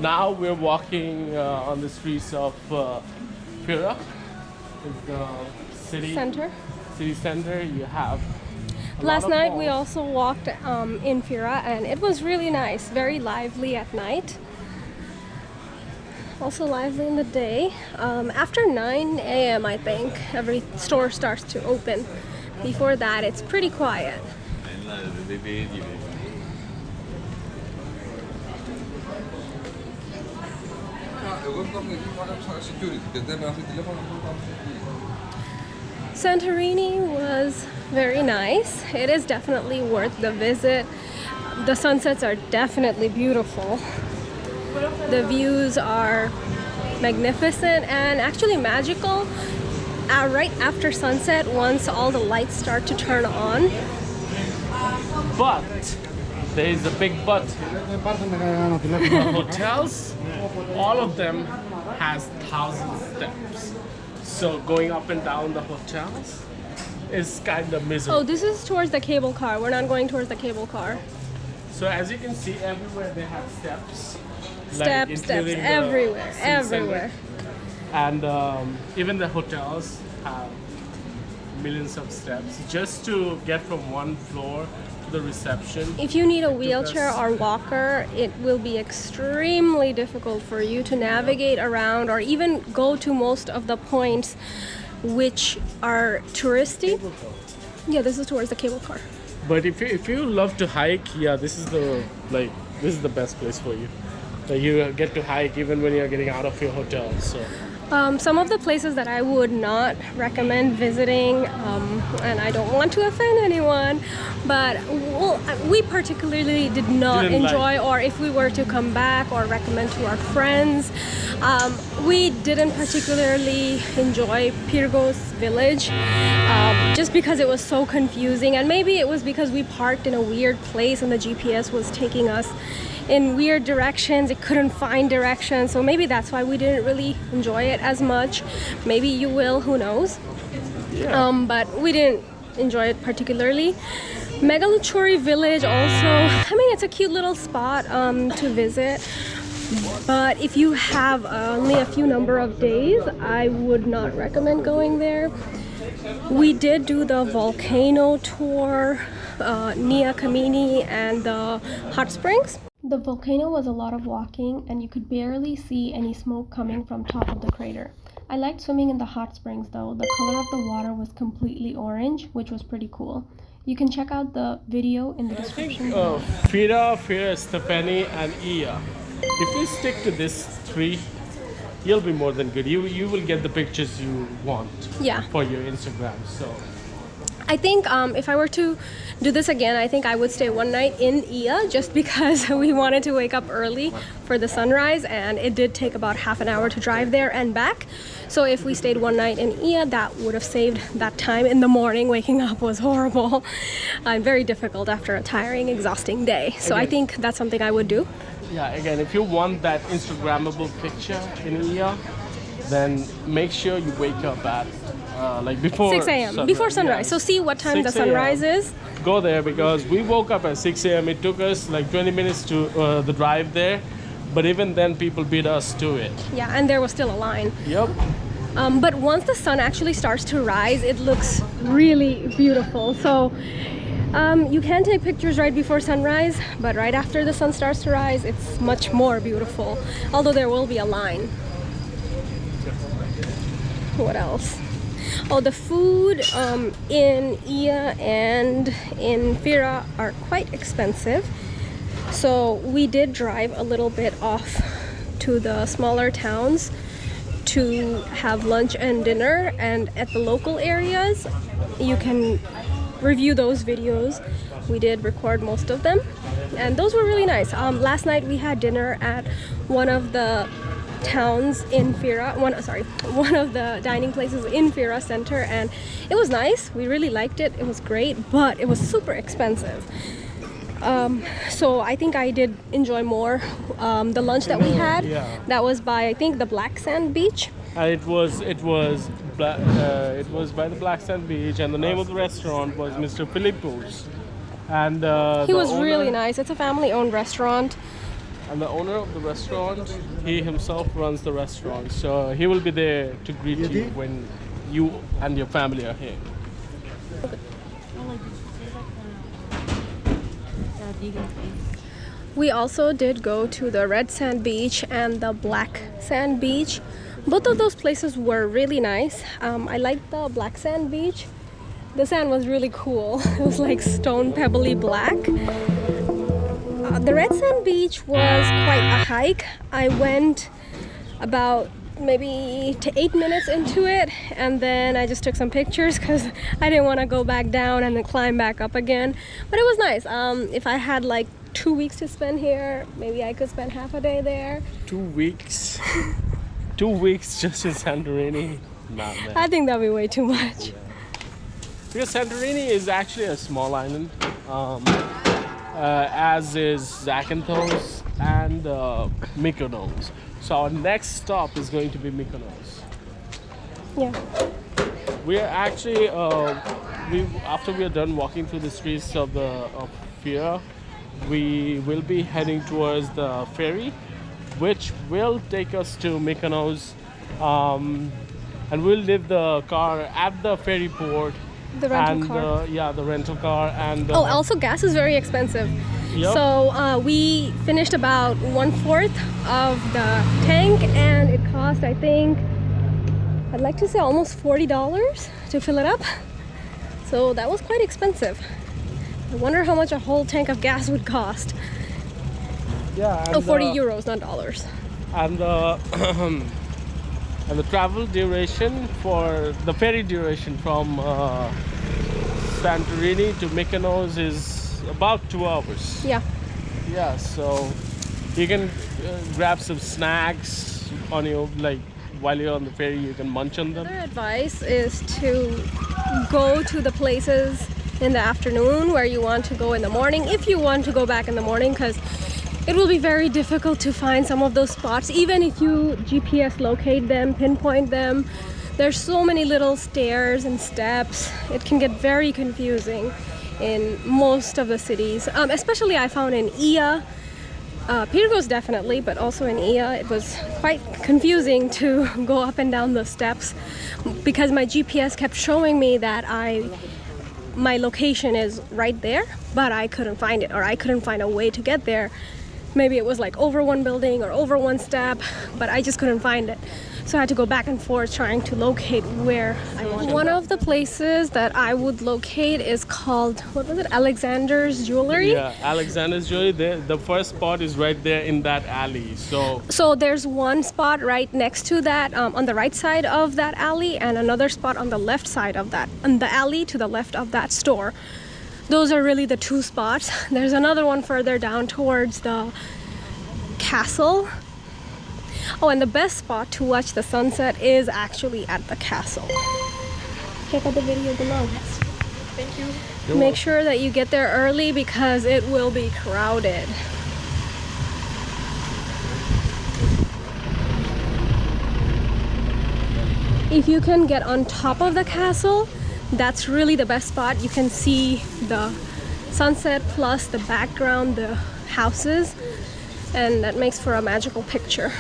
now we're walking on the streets of Fira. It's the city center. You have last night we also walked in Fira, and it was really nice, very lively at night, also lively in the day. After 9 a.m. I think every store starts to open. Before that it's pretty quiet. Santorini was very nice. It is definitely worth the visit. The sunsets are definitely beautiful. The views are magnificent and actually magical right after sunset once all the lights start to turn on. But there is a big but. The hotels, all of them has 1,000 steps. So going up and down the hotels is kind of miserable. Oh, this is towards the cable car. We're not going towards the cable car. So as you can see, everywhere they have steps. Steps everywhere. And even the hotels have millions of steps just to get from one floor to the reception. If you need a wheelchair or walker, it will be extremely difficult for you to navigate around or even go to most of the points which are touristy. Yeah, this is towards the cable car. But if you love to hike, yeah, this is the best place for you. You get to hike even when you're getting out of your hotel. So some of the places that I would not recommend visiting, and I don't want to offend anyone, but we particularly did not enjoy, or if we were to come back or recommend to our friends, we didn't particularly enjoy Pirgos village, just because it was so confusing, and maybe it was because we parked in a weird place and the GPS was taking us in weird directions. It couldn't find directions, so maybe that's why we didn't really enjoy it as much. Maybe you will, who knows. Yeah. But we didn't enjoy it particularly. Megaluchuri village also, I mean, it's a cute little spot to visit, but if you have only a few number of days, I would not recommend going there. We did do the volcano tour, Nia Kamini and the hot springs. The volcano was a lot of walking, and you could barely see any smoke coming from top of the crater. I liked swimming in the hot springs though. The color of the water was completely orange, which was pretty cool. You can check out the video in the description. Fira, Stefani, and Iya. If you stick to this three, you'll be more than good. You will get the pictures you want for your Instagram. So I think if I were to do this again, I think I would stay one night in Iya, just because we wanted to wake up early for the sunrise, and it did take about half an hour to drive there and back. So if we stayed one night in Iya, that would have saved that time in the morning. Waking up was horrible and very difficult after a tiring, exhausting day. So I think that's something I would do. Yeah, again, if you want that Instagrammable picture in Iya, then make sure you wake up at like before 6 a.m. before sunrise. So see what time the sunrise is. Go there, because we woke up at 6 a.m. It took us like 20 minutes to the drive there, but even then people beat us to it. Yeah, and there was still a line. Yep. But once the sun actually starts to rise, it looks really beautiful. So you can take pictures right before sunrise, but right after the sun starts to rise, it's much more beautiful, although there will be a line. What else? Oh, the food in Iya and in Fira are quite expensive. So we did drive a little bit off to the smaller towns to have lunch and dinner, and at the local areas you can review those videos. We did record most of them, and those were really nice. Last night we had dinner at one of the towns in Fira, one of the dining places in Fira Center, and it was nice. We really liked it. It was great, but it was super expensive. So I think I did enjoy more the lunch that we had. That was by, I think, the Black Sand Beach. It was by the Black Sand Beach, and the name of the restaurant was Mr. Filippo's. And he was really nice. It's a family-owned restaurant. And the owner of the restaurant, he himself runs the restaurant. So he will be there to greet you when you and your family are here. We also did go to the red sand beach and the black sand beach. Both of those places were really nice. I liked the black sand beach. The sand was really cool. It was like stone pebbly black. The red sand beach was quite a hike. I went about maybe 8 minutes into it, and then I just took some pictures because I didn't want to go back down and then climb back up again. But it was nice. If I had like 2 weeks to spend here, maybe I could spend half a day there. 2 weeks? 2 weeks just in Santorini? Nah, man. I think that'd be way too much. Yeah. Because Santorini is actually a small island, as is Zakynthos and Mykonos. So our next stop is going to be Mykonos. Yeah. We are actually, after we are done walking through the streets of Fira, we will be heading towards the ferry, which will take us to Mykonos, and we'll leave the car at the ferry port. The rental car. Yeah, the rental car. And also gas is very expensive. Yep. So we finished about 1/4 of the tank, and it cost, I think, I'd like to say almost $40 to fill it up. So that was quite expensive. I wonder how much a whole tank of gas would cost. Yeah. And, 40 euros, not dollars. And and the travel duration for the ferry duration from Santorini to Mykonos is about 2 hours. Yeah. Yeah, so you can grab some snacks on your, like, while you're on the ferry, you can munch on them. Another advice is to go to the places in the afternoon where you want to go in the morning, if you want to go back in the morning, because it will be very difficult to find some of those spots. Even if you GPS locate them, pinpoint them, there's so many little stairs and steps. It can get very confusing in most of the cities. Especially I found in Ia. Pyrgos definitely, but also in Ia, it was quite confusing to go up and down the steps because my GPS kept showing me that my location is right there, but I couldn't find it, or I couldn't find a way to get there. Maybe it was like over one building or over one step, but I just couldn't find it. So I had to go back and forth trying to locate where I wanted. One of the places that I would locate is called, what was it, Alexander's Jewelry? Yeah, Alexander's Jewelry. The first spot is right there in that alley. So there's one spot right next to that, on the right side of that alley, and another spot on the left side of that, on the alley to the left of that store. Those are really the two spots. There's another one further down towards the castle. Oh, and the best spot to watch the sunset is actually at the castle. Check out the video below. Thank you. Make sure that you get there early because it will be crowded. If you can get on top of the castle, that's really the best spot. You can see the sunset plus the background, the houses, and that makes for a magical picture.